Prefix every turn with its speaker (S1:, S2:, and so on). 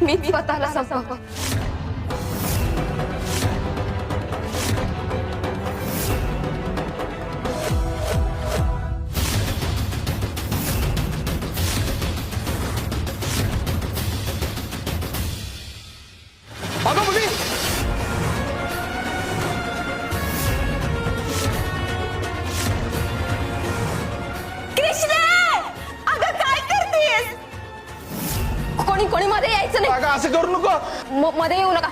S1: मी स्वतःला संपव.
S2: अगं मुली,
S1: कृष्णा, अगं काय करतेस? कोणी मध्ये यायचं नाही.
S2: अगं असं करू नको.
S1: मध्ये येऊ नका.